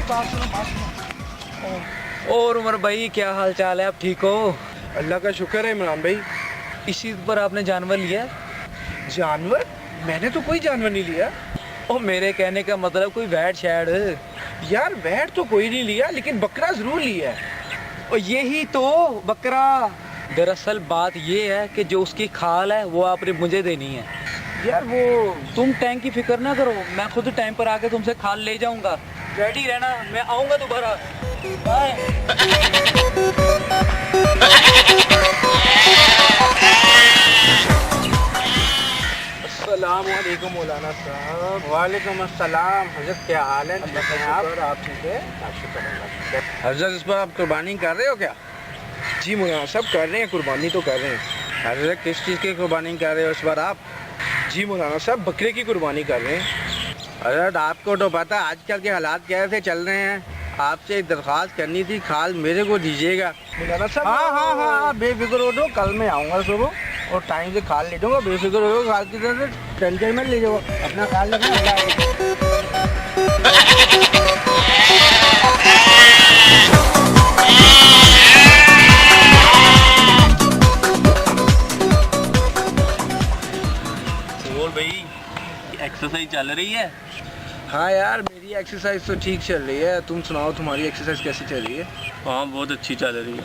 बात सुनो। और उमर भाई क्या हाल चाल है, आप ठीक हो? अल्लाह का शुक्र है इमरान भाई। इस ईद पर आपने जानवर लिया? जानवर? मैंने तो कोई जानवर नहीं लिया। ओ मेरे कहने का मतलब कोई भेड़ शेड़? यार भेड़ तो कोई नहीं लिया, लेकिन बकरा जरूर लिया है। और यही तो बकरा। दरअसल बात ये है कि जो उसकी खाल है वो आपने मुझे देनी है। यार वो तुम टाइम की फिक्र ना करो, मैं खुद टाइम पर आके तुमसे खाल ले जाऊंगा। रेडी रहना, मैं आऊंगा दोबारा। बाय। अस्सलाम वालेकुम मौलाना साहब। वालेकुम अस्सलाम। हजरत क्या हाल है? आप ठीक है? हजरत इस पर आप कुर्बानी कर रहे हो क्या? जी मौलाना साहब कर रहे हैं, कुर्बानी तो कर रहे हैं। हजरत किस चीज़ की कुर्बानी कर रहे हो इस बार आप? जी मौलाना साहब बकरे की कुर्बानी कर रहे हैं। हजरत आपको तो पता है आजकल के हालात कैसे चल रहे हैं। आपसे एक दरख्वास्त करनी थी, खाल मेरे को दीजिएगा। मौलाना साहब हाँ, बेफिक्र हो, कल मैं आऊँगा सुबह और टाइम से खाल ले जाऊँगा। बेफिक्र हो, खाल की तरह से टेंशन में ले जाओ, अपना खाल लगना। और भाई एक्सरसाइज चल रही है? हाँ यार, मेरी एक्सरसाइज तो ठीक चल रही है। तुम सुनाओ, तुम्हारी एक्सरसाइज कैसी चल रही है? हाँ बहुत अच्छी चल रही है।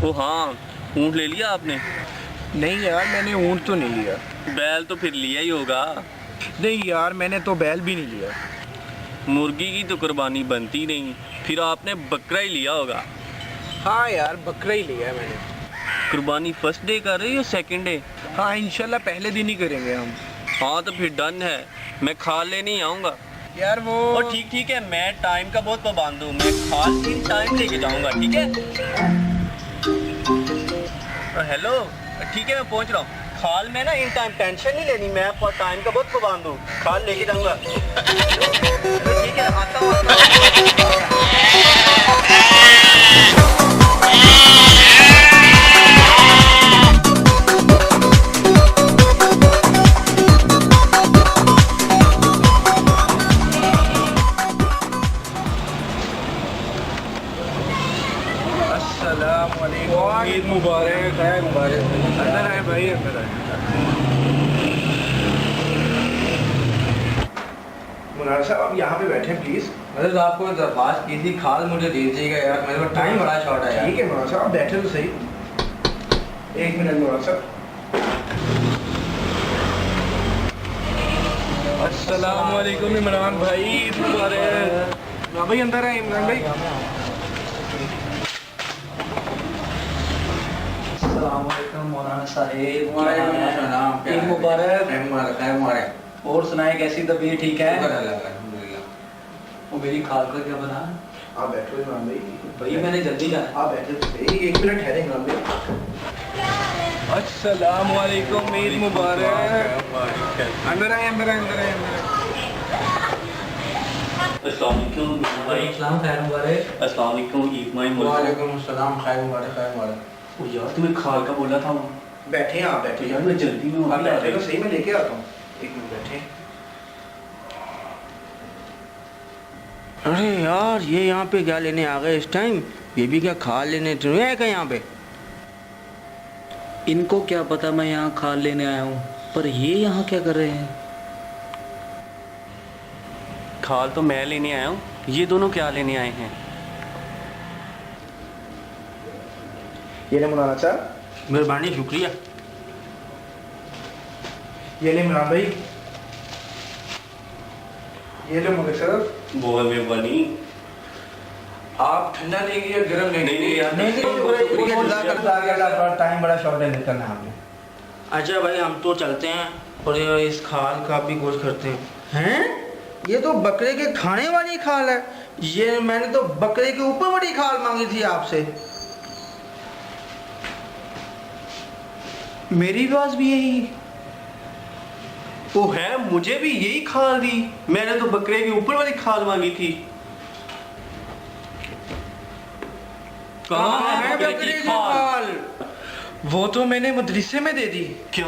ओ हाँ, ऊँट ले लिया आपने? नहीं यार, मैंने ऊँट तो नहीं लिया। बैल तो फिर लिया ही होगा। नहीं यार, मैंने तो बैल भी नहीं लिया। मुर्गी की तो कुर्बानी बनती नहीं, फिर आपने बकरा ही लिया होगा। हाँ यार, बकरा ही लिया है मैंने। कुर्बानी फर्स्ट डे कर रही हो सेकंड डे? हाँ इंशाल्लाह पहले दिन ही करेंगे हम। हाँ तो फिर डन है, मैं खाल लेने ही आऊँगा। यार वो और ठीक है, मैं टाइम का बहुत पाबंद हूँ, मैं खाल इन टाइम लेके जाऊँगा, ठीक है? हेलो, ठीक है मैं पहुँच रहा हूँ। खाल में ना इन टाइम टेंशन नहीं लेनी, मैं टाइम का बहुत पाबंद हूँ, खाल लेके जाऊँगा। ठीक है, आता हूँ। अस्सलाम वालेकुम, ईद मुबारक है। मुबारक। अंदर आए भाई, अंदर आए। मुनार साहब आप यहाँ पे बैठे प्लीज। अरे आपको दरख्वास्त की थी, खाल मुझे दे दीजिएगा यार, मेरे पास टाइम बड़ा शॉर्ट है यार। ठीक है मुनार साहब, आप बैठे तो सही। एक मिनट मुनार साहब। अस्सलाम वालेकुम इमरान भाई, ईद मुबारक। हाँ भाई अंदर आए इमरान भाई। अस्सलाम वालेकुम मौलाना साहिब। वालेकुम ईद मुबारक। मुबारक। और सुनाए कैसी तबीयत, ठीक है? अल्हम्दुलिल्लाह। वो मेरी खाल का क्या बना? आप बैठो इमरान भाई। भैया मैंने जल्दी जाना। आप बैठे तो सही, एक मिनट ठहरे इमरान भाई। अस्सलाम वालेकुम, ईद मुबारक। अंदर आए, अंदर आए, अंदर आए, अंदर आए। अस्सलाम वालेकुम भाई। इस्लाम खैर मुबारक। अस्सलाम वालेकुम ईद माई मुबारक। वालेकुम अस्सलाम, खैर मुबारक, खैर मुबारक। ओ यार तुम्हें खाल का बोला था। बैठे हैं आप, तो बैठे। यार मैं जल्दी में आप बैठे तो सही, मैं लेके आता हूँ। एक मिनट बैठे। अरे यार, ये यहाँ पे क्या लेने आ गए इस टाइम? ये भी क्या खाल लेने तो नहीं आए क्या यहाँ पे? इनको क्या पता मैं यहाँ खाल लेने आया हूँ, पर ये यहाँ क्या कर रहे हैं? खाल तो मैं लेने आया हूँ, ये दोनों क्या लेने आए हैं? ये ले मौलाना साहब। मेहरबानी, शुक्रिया। ये ले इमरान भाई। ये ले मुझे सर। बहुत मेहरबानी। आप ठंडा लेंगे या गर्म लेंगे? नहीं यार, टाइम बड़ा शॉर्ट है, निकलना है हमने। अच्छा भाई, हम तो चलते हैं और ये इस खाल का भी गोश्त करते हैं। हैं? ये तो बकरे के खाने वाली खाल है। ये मैंने तो बकरे के ऊपर बड़ी खाल मांगी थी आपसे। मेरी पास भी यही वो है, मुझे भी यही खाल दी। मैंने तो बकरे के ऊपर वाली खाल मांगी थी। कहाँ है बकरे की खाल? वो तो मैंने मदरसे में दे दी। क्या?